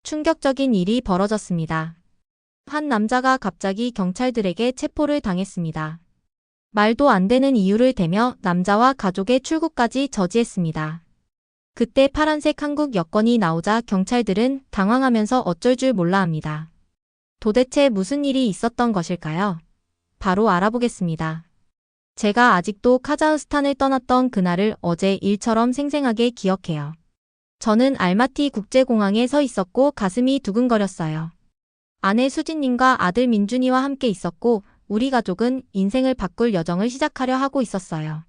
충격적인 일이 벌어졌습니다. 한 남자가 갑자기 경찰들에게 체포를 당했습니다. 말도 안 되는 이유를 대며 남자와 가족의 출국까지 저지했습니다. 그때 파란색 한국 여권이 나오자 경찰들은 당황하면서 어쩔 줄 몰라 합니다. 도대체 무슨 일이 있었던 것일까요? 바로 알아보겠습니다. 제가 아직도 카자흐스탄을 떠났던 그날을 어제 일처럼 생생하게 기억해요. 저는 알마티 국제공항에 서 있었고 가슴이 두근거렸어요. 아내 수진님과 아들 민준이와 함께 있었고 우리 가족은 인생을 바꿀 여정을 시작하려 하고 있었어요.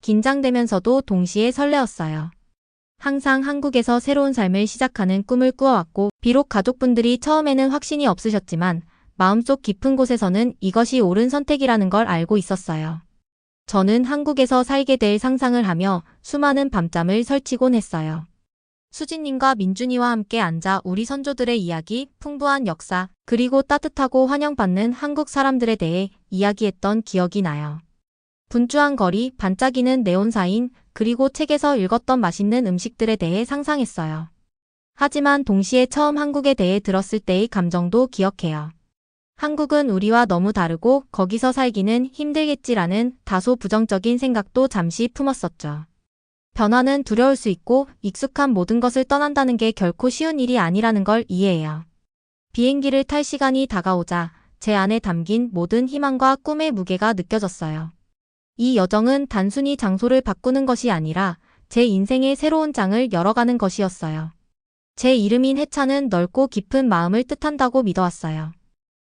긴장되면서도 동시에 설레었어요. 항상 한국에서 새로운 삶을 시작하는 꿈을 꾸어왔고 비록 가족분들이 처음에는 확신이 없으셨지만 마음속 깊은 곳에서는 이것이 옳은 선택이라는 걸 알고 있었어요. 저는 한국에서 살게 될 상상을 하며 수많은 밤잠을 설치곤 했어요. 수진님과 민준이와 함께 앉아 우리 선조들의 이야기, 풍부한 역사, 그리고 따뜻하고 환영받는 한국 사람들에 대해 이야기했던 기억이 나요. 분주한 거리, 반짝이는 네온사인, 그리고 책에서 읽었던 맛있는 음식들에 대해 상상했어요. 하지만 동시에 처음 한국에 대해 들었을 때의 감정도 기억해요. 한국은 우리와 너무 다르고 거기서 살기는 힘들겠지라는 다소 부정적인 생각도 잠시 품었었죠. 변화는 두려울 수 있고 익숙한 모든 것을 떠난다는 게 결코 쉬운 일이 아니라는 걸 이해해요. 비행기를 탈 시간이 다가오자 제 안에 담긴 모든 희망과 꿈의 무게가 느껴졌어요. 이 여정은 단순히 장소를 바꾸는 것이 아니라 제 인생의 새로운 장을 열어가는 것이었어요. 제 이름인 해찬은 넓고 깊은 마음을 뜻한다고 믿어왔어요.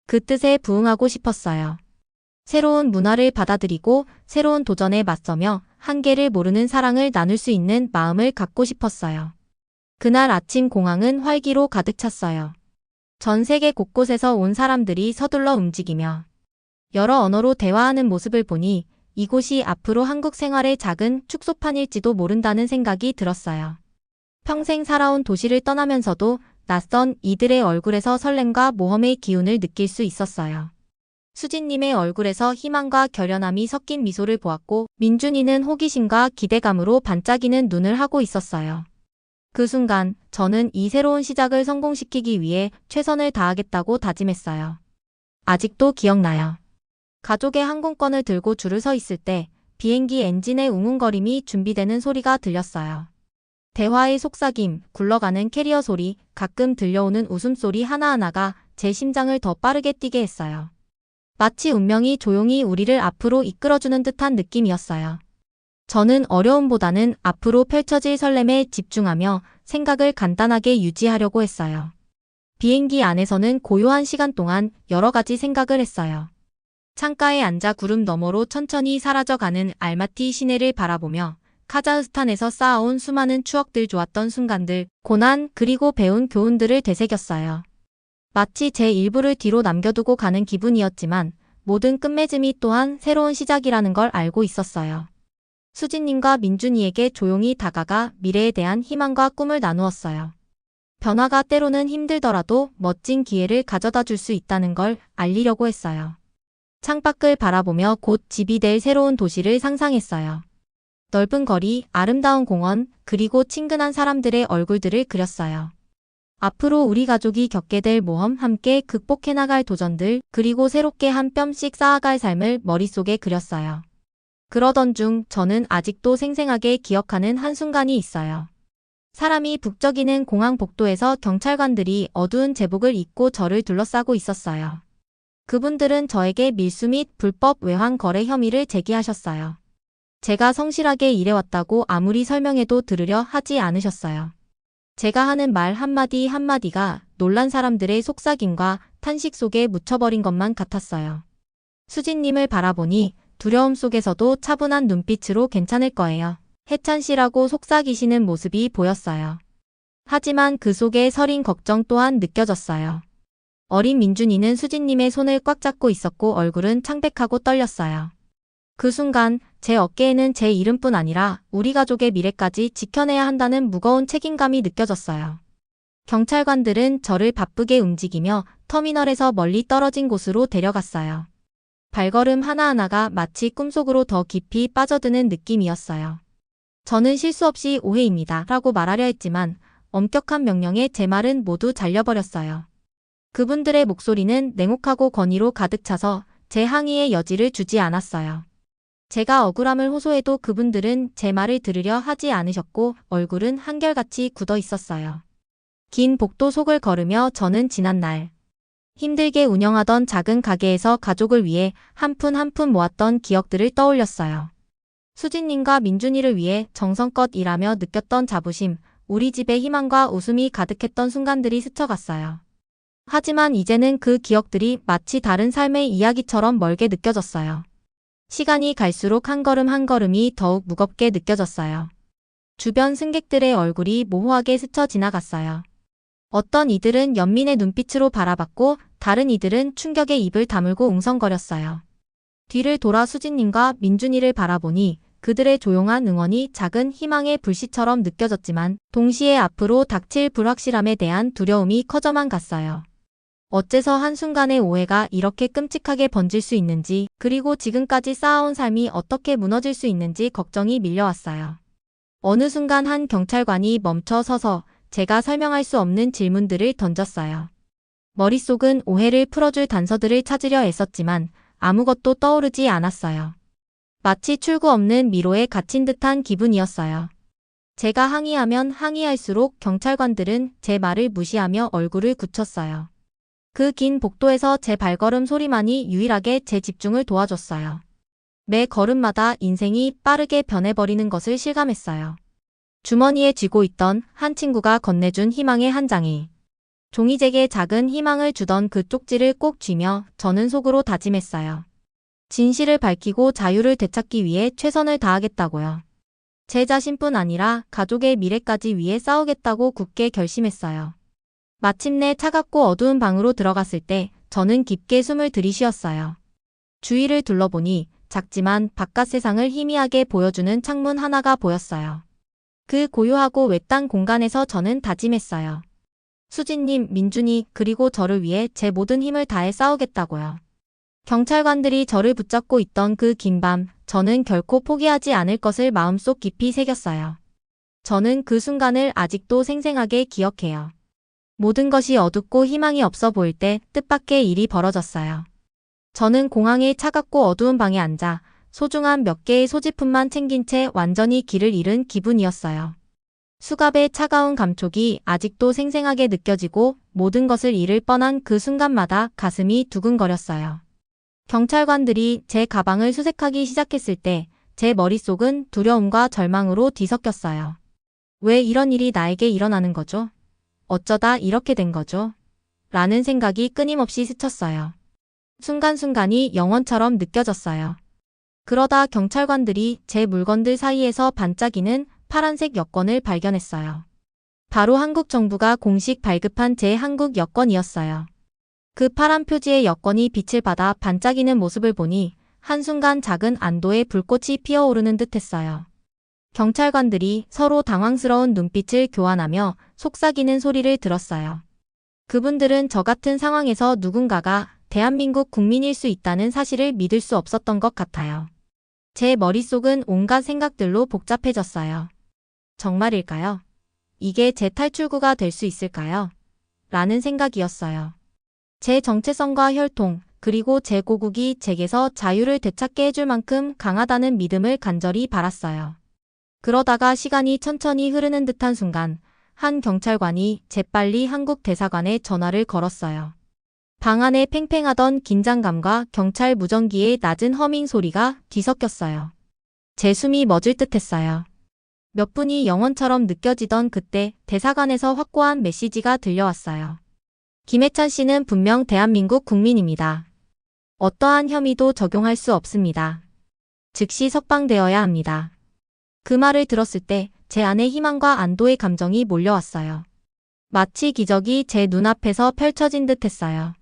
그 뜻에 부응하고 싶었어요. 새로운 문화를 받아들이고 새로운 도전에 맞서며 한계를 모르는 사랑을 나눌 수 있는 마음을 갖고 싶었어요. 그날 아침 공항은 활기로 가득 찼어요. 전 세계 곳곳에서 온 사람들이 서둘러 움직이며 여러 언어로 대화하는 모습을 보니 이곳이 앞으로 한국 생활의 작은 축소판일지도 모른다는 생각이 들었어요. 평생 살아온 도시를 떠나면서도 낯선 이들의 얼굴에서 설렘과 모험의 기운을 느낄 수 있었어요. 수진님의 얼굴에서 희망과 결연함이 섞인 미소를 보았고 민준이는 호기심과 기대감으로 반짝이는 눈을 하고 있었어요. 그 순간 저는 이 새로운 시작을 성공시키기 위해 최선을 다하겠다고 다짐했어요. 아직도 기억나요. 가족의 항공권을 들고 줄을 서 있을 때 비행기 엔진의 웅웅거림이 준비되는 소리가 들렸어요. 대화의 속삭임, 굴러가는 캐리어 소리, 가끔 들려오는 웃음소리 하나하나가 제 심장을 더 빠르게 뛰게 했어요. 마치 운명이 조용히 우리를 앞으로 이끌어주는 듯한 느낌이었어요. 저는 어려움보다는 앞으로 펼쳐질 설렘에 집중하며 생각을 간단하게 유지하려고 했어요. 비행기 안에서는 고요한 시간 동안 여러 가지 생각을 했어요. 창가에 앉아 구름 너머로 천천히 사라져가는 알마티 시내를 바라보며 카자흐스탄에서 쌓아온 수많은 추억들, 좋았던 순간들, 고난 그리고 배운 교훈들을 되새겼어요. 마치 제 일부를 뒤로 남겨두고 가는 기분이었지만 모든 끝맺음이 또한 새로운 시작이라는 걸 알고 있었어요. 수진님과 민준이에게 조용히 다가가 미래에 대한 희망과 꿈을 나누었어요. 변화가 때로는 힘들더라도 멋진 기회를 가져다 줄 수 있다는 걸 알리려고 했어요. 창밖을 바라보며 곧 집이 될 새로운 도시를 상상했어요. 넓은 거리, 아름다운 공원, 그리고 친근한 사람들의 얼굴들을 그렸어요. 앞으로 우리 가족이 겪게 될 모험, 함께 극복해 나갈 도전들, 그리고 새롭게 한 뼘씩 쌓아갈 삶을 머릿속에 그렸어요. 그러던 중 저는 아직도 생생하게 기억하는 한순간이 있어요. 사람이 북적이는 공항 복도에서 경찰관들이 어두운 제복을 입고 저를 둘러싸고 있었어요. 그분들은 저에게 밀수 및 불법 외환 거래 혐의를 제기하셨어요. 제가 성실하게 일해왔다고 아무리 설명해도 들으려 하지 않으셨어요. 제가 하는 말 한마디 한마디가 놀란 사람들의 속삭임과 탄식 속에 묻혀버린 것만 같았어요. 수진님을 바라보니 두려움 속에서도 차분한 눈빛으로 괜찮을 거예요. 해찬 씨라고 속삭이시는 모습이 보였어요. 하지만 그 속에 서린 걱정 또한 느껴졌어요. 어린 민준이는 수진님의 손을 꽉 잡고 있었고 얼굴은 창백하고 떨렸어요. 그 순간 제 어깨에는 제 이름뿐 아니라 우리 가족의 미래까지 지켜내야 한다는 무거운 책임감이 느껴졌어요. 경찰관들은 저를 바쁘게 움직이며 터미널에서 멀리 떨어진 곳으로 데려갔어요. 발걸음 하나하나가 마치 꿈속으로 더 깊이 빠져드는 느낌이었어요. 저는 실수 없이 오해입니다 라고 말하려 했지만 엄격한 명령에 제 말은 모두 잘려버렸어요. 그분들의 목소리는 냉혹하고 권위로 가득 차서 제 항의의 여지를 주지 않았어요. 제가 억울함을 호소해도 그분들은 제 말을 들으려 하지 않으셨고 얼굴은 한결같이 굳어 있었어요. 긴 복도 속을 걸으며 저는 지난날 힘들게 운영하던 작은 가게에서 가족을 위해 한 푼 한 푼 모았던 기억들을 떠올렸어요. 수진님과 민준이를 위해 정성껏 일하며 느꼈던 자부심, 우리 집에 희망과 웃음이 가득했던 순간들이 스쳐갔어요. 하지만 이제는 그 기억들이 마치 다른 삶의 이야기처럼 멀게 느껴졌어요. 시간이 갈수록 한 걸음 한 걸음이 더욱 무겁게 느껴졌어요. 주변 승객들의 얼굴이 모호하게 스쳐 지나갔어요. 어떤 이들은 연민의 눈빛으로 바라봤고 다른 이들은 충격에 입을 다물고 웅성거렸어요. 뒤를 돌아 수진님과 민준이를 바라보니 그들의 조용한 응원이 작은 희망의 불씨처럼 느껴졌지만 동시에 앞으로 닥칠 불확실함에 대한 두려움이 커져만 갔어요. 어째서 한순간의 오해가 이렇게 끔찍하게 번질 수 있는지, 그리고 지금까지 쌓아온 삶이 어떻게 무너질 수 있는지 걱정이 밀려왔어요. 어느 순간 한 경찰관이 멈춰 서서 제가 설명할 수 없는 질문들을 던졌어요. 머릿속은 오해를 풀어줄 단서들을 찾으려 애썼지만 아무것도 떠오르지 않았어요. 마치 출구 없는 미로에 갇힌 듯한 기분이었어요. 제가 항의하면 항의할수록 경찰관들은 제 말을 무시하며 얼굴을 굳혔어요. 그 긴 복도에서 제 발걸음 소리만이 유일하게 제 집중을 도와줬어요. 매 걸음마다 인생이 빠르게 변해버리는 것을 실감했어요. 주머니에 쥐고 있던 한 친구가 건네준 희망의 한 장이 종이제게 작은 희망을 주던 그 쪽지를 꼭 쥐며 저는 속으로 다짐했어요. 진실을 밝히고 자유를 되찾기 위해 최선을 다하겠다고요. 제 자신뿐 아니라 가족의 미래까지 위해 싸우겠다고 굳게 결심했어요. 마침내 차갑고 어두운 방으로 들어갔을 때 저는 깊게 숨을 들이쉬었어요. 주위를 둘러보니 작지만 바깥 세상을 희미하게 보여주는 창문 하나가 보였어요. 그 고요하고 외딴 공간에서 저는 다짐했어요. 수진님, 민준이, 그리고 저를 위해 제 모든 힘을 다해 싸우겠다고요. 경찰관들이 저를 붙잡고 있던 그 긴 밤, 저는 결코 포기하지 않을 것을 마음속 깊이 새겼어요. 저는 그 순간을 아직도 생생하게 기억해요. 모든 것이 어둡고 희망이 없어 보일 때 뜻밖의 일이 벌어졌어요. 저는 공항의 차갑고 어두운 방에 앉아 소중한 몇 개의 소지품만 챙긴 채 완전히 길을 잃은 기분이었어요. 수갑의 차가운 감촉이 아직도 생생하게 느껴지고 모든 것을 잃을 뻔한 그 순간마다 가슴이 두근거렸어요. 경찰관들이 제 가방을 수색하기 시작했을 때 제 머릿속은 두려움과 절망으로 뒤섞였어요. 왜 이런 일이 나에게 일어나는 거죠? 어쩌다 이렇게 된 거죠? 라는 생각이 끊임없이 스쳤어요. 순간순간이 영원처럼 느껴졌어요. 그러다 경찰관들이 제 물건들 사이에서 반짝이는 파란색 여권을 발견했어요. 바로 한국 정부가 공식 발급한 제 한국 여권이었어요. 그 파란 표지의 여권이 빛을 받아 반짝이는 모습을 보니 한순간 작은 안도의 불꽃이 피어오르는 듯했어요. 경찰관들이 서로 당황스러운 눈빛을 교환하며 속삭이는 소리를 들었어요. 그분들은 저 같은 상황에서 누군가가 대한민국 국민일 수 있다는 사실을 믿을 수 없었던 것 같아요. 제 머릿속은 온갖 생각들로 복잡해졌어요. 정말일까요? 이게 제 탈출구가 될 수 있을까요? 라는 생각이었어요. 제 정체성과 혈통, 그리고 제 고국이 제게서 자유를 되찾게 해줄 만큼 강하다는 믿음을 간절히 바랐어요. 그러다가 시간이 천천히 흐르는 듯한 순간 한 경찰관이 재빨리 한국 대사관에 전화를 걸었어요. 방 안에 팽팽하던 긴장감과 경찰 무전기의 낮은 허밍 소리가 뒤섞였어요. 제 숨이 멎을 듯했어요. 몇 분이 영원처럼 느껴지던 그때 대사관에서 확고한 메시지가 들려왔어요. 김해찬 씨는 분명 대한민국 국민입니다. 어떠한 혐의도 적용할 수 없습니다. 즉시 석방되어야 합니다. 그 말을 들었을 때 제 안에 희망과 안도의 감정이 몰려왔어요. 마치 기적이 제 눈앞에서 펼쳐진 듯 했어요.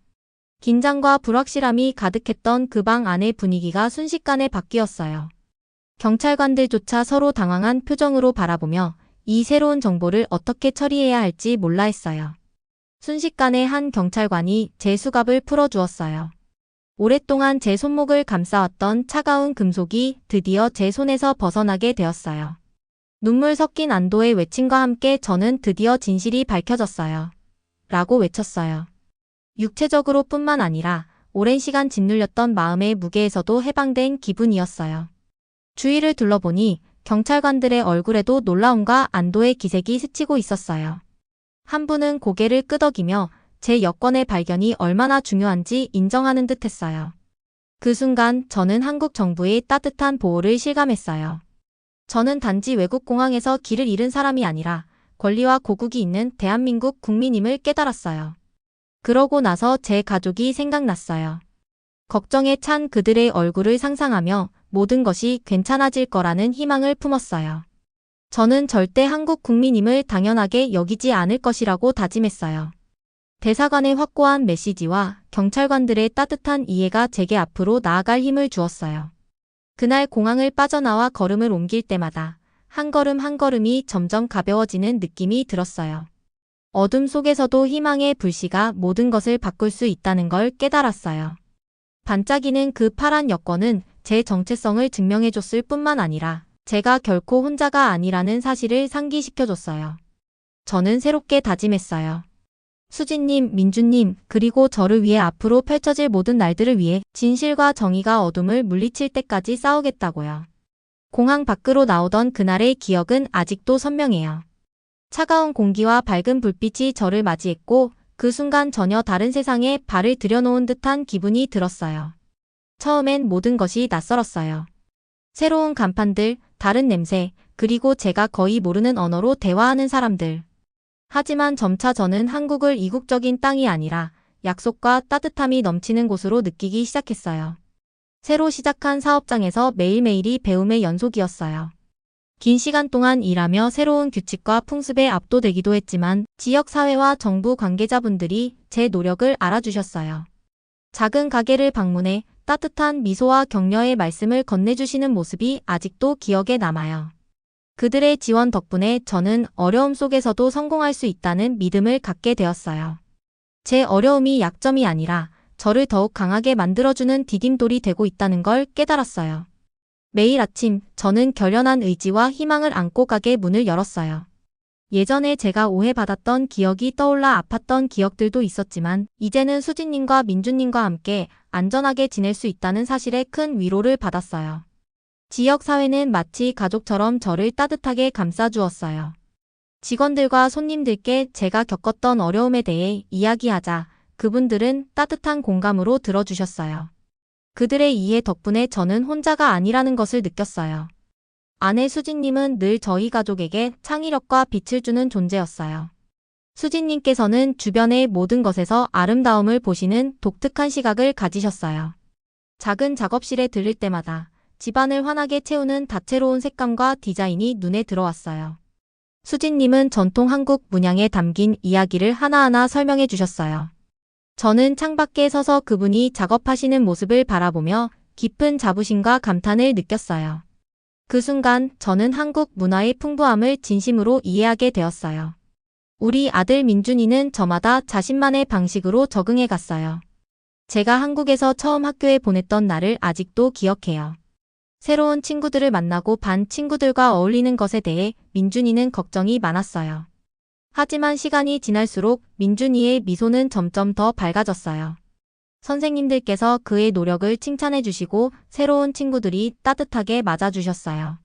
긴장과 불확실함이 가득했던 그 방 안의 분위기가 순식간에 바뀌었어요. 경찰관들조차 서로 당황한 표정으로 바라보며 이 새로운 정보를 어떻게 처리해야 할지 몰라 했어요. 순식간에 한 경찰관이 제 수갑을 풀어주었어요. 오랫동안 제 손목을 감싸왔던 차가운 금속이 드디어 제 손에서 벗어나게 되었어요. 눈물 섞인 안도의 외침과 함께 저는 드디어 진실이 밝혀졌어요. 라고 외쳤어요. 육체적으로 뿐만 아니라 오랜 시간 짓눌렸던 마음의 무게에서도 해방된 기분이었어요. 주위를 둘러보니 경찰관들의 얼굴에도 놀라움과 안도의 기색이 스치고 있었어요. 한 분은 고개를 끄덕이며 제 여권의 발견이 얼마나 중요한지 인정하는 듯 했어요. 그 순간 저는 한국 정부의 따뜻한 보호를 실감했어요. 저는 단지 외국 공항에서 길을 잃은 사람이 아니라 권리와 고국이 있는 대한민국 국민임을 깨달았어요. 그러고 나서 제 가족이 생각났어요. 걱정에 찬 그들의 얼굴을 상상하며 모든 것이 괜찮아질 거라는 희망을 품었어요. 저는 절대 한국 국민임을 당연하게 여기지 않을 것이라고 다짐했어요. 대사관의 확고한 메시지와 경찰관들의 따뜻한 이해가 제게 앞으로 나아갈 힘을 주었어요. 그날 공항을 빠져나와 걸음을 옮길 때마다 한 걸음 한 걸음이 점점 가벼워지는 느낌이 들었어요. 어둠 속에서도 희망의 불씨가 모든 것을 바꿀 수 있다는 걸 깨달았어요. 반짝이는 그 파란 여권은 제 정체성을 증명해줬을 뿐만 아니라 제가 결코 혼자가 아니라는 사실을 상기시켜줬어요. 저는 새롭게 다짐했어요. 수진님, 민주님, 그리고 저를 위해 앞으로 펼쳐질 모든 날들을 위해 진실과 정의가 어둠을 물리칠 때까지 싸우겠다고요. 공항 밖으로 나오던 그날의 기억은 아직도 선명해요. 차가운 공기와 밝은 불빛이 저를 맞이했고 그 순간 전혀 다른 세상에 발을 들여놓은 듯한 기분이 들었어요. 처음엔 모든 것이 낯설었어요. 새로운 간판들, 다른 냄새, 그리고 제가 거의 모르는 언어로 대화하는 사람들. 하지만 점차 저는 한국을 이국적인 땅이 아니라 약속과 따뜻함이 넘치는 곳으로 느끼기 시작했어요. 새로 시작한 사업장에서 매일매일이 배움의 연속이었어요. 긴 시간 동안 일하며 새로운 규칙과 풍습에 압도되기도 했지만 지역사회와 정부 관계자분들이 제 노력을 알아주셨어요. 작은 가게를 방문해 따뜻한 미소와 격려의 말씀을 건네주시는 모습이 아직도 기억에 남아요. 그들의 지원 덕분에 저는 어려움 속에서도 성공할 수 있다는 믿음을 갖게 되었어요. 제 어려움이 약점이 아니라 저를 더욱 강하게 만들어주는 디딤돌이 되고 있다는 걸 깨달았어요. 매일 아침 저는 결연한 의지와 희망을 안고 가게 문을 열었어요. 예전에 제가 오해받았던 기억이 떠올라 아팠던 기억들도 있었지만 이제는 수진님과 민주님과 함께 안전하게 지낼 수 있다는 사실에 큰 위로를 받았어요. 지역사회는 마치 가족처럼 저를 따뜻하게 감싸주었어요. 직원들과 손님들께 제가 겪었던 어려움에 대해 이야기하자 그분들은 따뜻한 공감으로 들어주셨어요. 그들의 이해 덕분에 저는 혼자가 아니라는 것을 느꼈어요. 아내 수진님은 늘 저희 가족에게 창의력과 빛을 주는 존재였어요. 수진님께서는 주변의 모든 것에서 아름다움을 보시는 독특한 시각을 가지셨어요. 작은 작업실에 들릴 때마다 집안을 환하게 채우는 다채로운 색감과 디자인이 눈에 들어왔어요. 수진님은 전통 한국 문양에 담긴 이야기를 하나하나 설명해 주셨어요. 저는 창밖에 서서 그분이 작업하시는 모습을 바라보며 깊은 자부심과 감탄을 느꼈어요. 그 순간 저는 한국 문화의 풍부함을 진심으로 이해하게 되었어요. 우리 아들 민준이는 저마다 자신만의 방식으로 적응해 갔어요. 제가 한국에서 처음 학교에 보냈던 날을 아직도 기억해요. 새로운 친구들을 만나고 반 친구들과 어울리는 것에 대해 민준이는 걱정이 많았어요. 하지만 시간이 지날수록 민준이의 미소는 점점 더 밝아졌어요. 선생님들께서 그의 노력을 칭찬해 주시고 새로운 친구들이 따뜻하게 맞아주셨어요.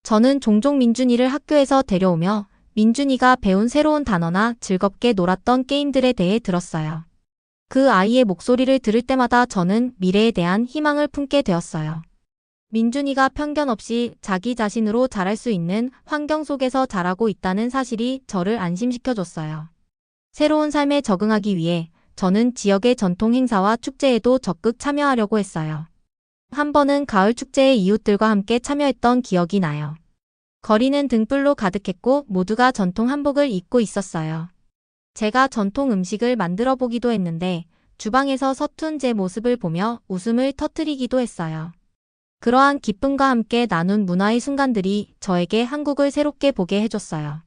저는 종종 민준이를 학교에서 데려오며 민준이가 배운 새로운 단어나 즐겁게 놀았던 게임들에 대해 들었어요. 그 아이의 목소리를 들을 때마다 저는 미래에 대한 희망을 품게 되었어요. 민준이가 편견 없이 자기 자신으로 자랄 수 있는 환경 속에서 자라고 있다는 사실이 저를 안심시켜줬어요. 새로운 삶에 적응하기 위해 저는 지역의 전통 행사와 축제에도 적극 참여하려고 했어요. 한 번은 가을 축제에 이웃들과 함께 참여했던 기억이 나요. 거리는 등불로 가득했고 모두가 전통 한복을 입고 있었어요. 제가 전통 음식을 만들어 보기도 했는데 주방에서 서툰 제 모습을 보며 웃음을 터뜨리기도 했어요. 그러한 기쁨과 함께 나눈 문화의 순간들이 저에게 한국을 새롭게 보게 해줬어요.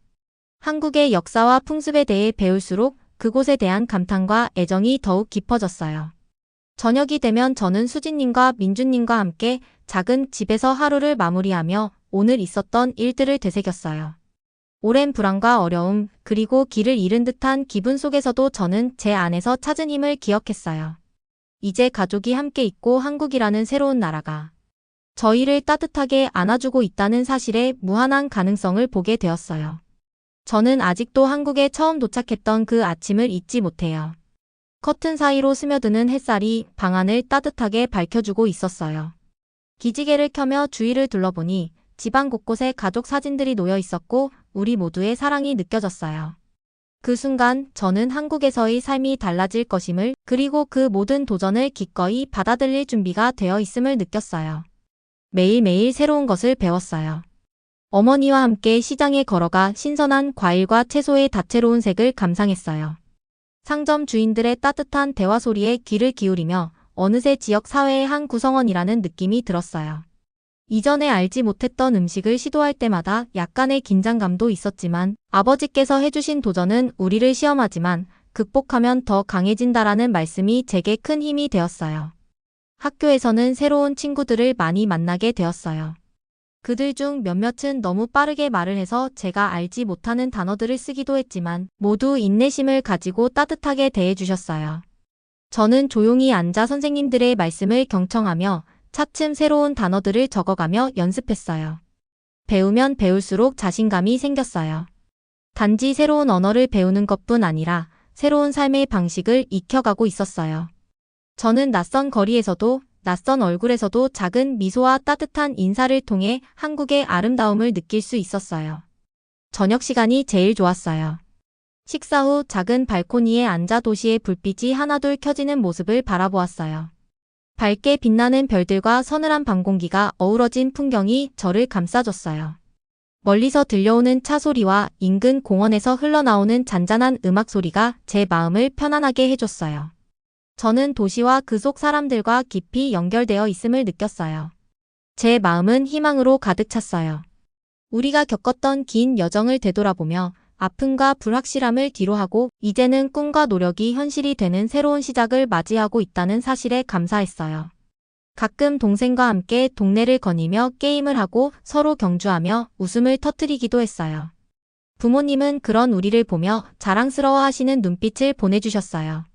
한국의 역사와 풍습에 대해 배울수록 그곳에 대한 감탄과 애정이 더욱 깊어졌어요. 저녁이 되면 저는 수진님과 민준님과 함께 작은 집에서 하루를 마무리하며 오늘 있었던 일들을 되새겼어요. 오랜 불안과 어려움, 그리고 길을 잃은 듯한 기분 속에서도 저는 제 안에서 찾은 힘을 기억했어요. 이제 가족이 함께 있고 한국이라는 새로운 나라가 저희를 따뜻하게 안아주고 있다는 사실에 무한한 가능성을 보게 되었어요. 저는 아직도 한국에 처음 도착했던 그 아침을 잊지 못해요. 커튼 사이로 스며드는 햇살이 방 안을 따뜻하게 밝혀주고 있었어요. 기지개를 켜며 주위를 둘러보니 집안 곳곳에 가족 사진들이 놓여 있었고 우리 모두의 사랑이 느껴졌어요. 그 순간 저는 한국에서의 삶이 달라질 것임을, 그리고 그 모든 도전을 기꺼이 받아들일 준비가 되어 있음을 느꼈어요. 매일매일 새로운 것을 배웠어요. 어머니와 함께 시장에 걸어가 신선한 과일과 채소의 다채로운 색을 감상했어요. 상점 주인들의 따뜻한 대화 소리에 귀를 기울이며 어느새 지역 사회의 한 구성원이라는 느낌이 들었어요. 이전에 알지 못했던 음식을 시도할 때마다 약간의 긴장감도 있었지만 아버지께서 해주신 도전은 우리를 시험하지만 극복하면 더 강해진다라는 말씀이 제게 큰 힘이 되었어요. 학교에서는 새로운 친구들을 많이 만나게 되었어요. 그들 중 몇몇은 너무 빠르게 말을 해서 제가 알지 못하는 단어들을 쓰기도 했지만 모두 인내심을 가지고 따뜻하게 대해주셨어요. 저는 조용히 앉아 선생님들의 말씀을 경청하며 차츰 새로운 단어들을 적어가며 연습했어요. 배우면 배울수록 자신감이 생겼어요. 단지 새로운 언어를 배우는 것뿐 아니라 새로운 삶의 방식을 익혀가고 있었어요. 저는 낯선 거리에서도, 낯선 얼굴에서도 작은 미소와 따뜻한 인사를 통해 한국의 아름다움을 느낄 수 있었어요. 저녁 시간이 제일 좋았어요. 식사 후 작은 발코니에 앉아 도시의 불빛이 하나둘 켜지는 모습을 바라보았어요. 밝게 빛나는 별들과 서늘한 밤 공기가 어우러진 풍경이 저를 감싸줬어요. 멀리서 들려오는 차 소리와 인근 공원에서 흘러나오는 잔잔한 음악 소리가 제 마음을 편안하게 해줬어요. 저는 도시와 그 속 사람들과 깊이 연결되어 있음을 느꼈어요. 제 마음은 희망으로 가득 찼어요. 우리가 겪었던 긴 여정을 되돌아보며 아픔과 불확실함을 뒤로하고 이제는 꿈과 노력이 현실이 되는 새로운 시작을 맞이하고 있다는 사실에 감사했어요. 가끔 동생과 함께 동네를 거니며 게임을 하고 서로 경주하며 웃음을 터뜨리기도 했어요. 부모님은 그런 우리를 보며 자랑스러워하시는 눈빛을 보내주셨어요.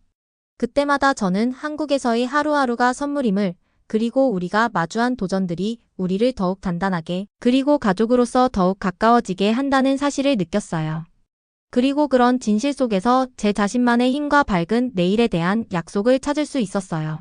그때마다 저는 한국에서의 하루하루가 선물임을, 그리고 우리가 마주한 도전들이 우리를 더욱 단단하게, 그리고 가족으로서 더욱 가까워지게 한다는 사실을 느꼈어요. 그리고 그런 진실 속에서 제 자신만의 힘과 밝은 내일에 대한 약속을 찾을 수 있었어요.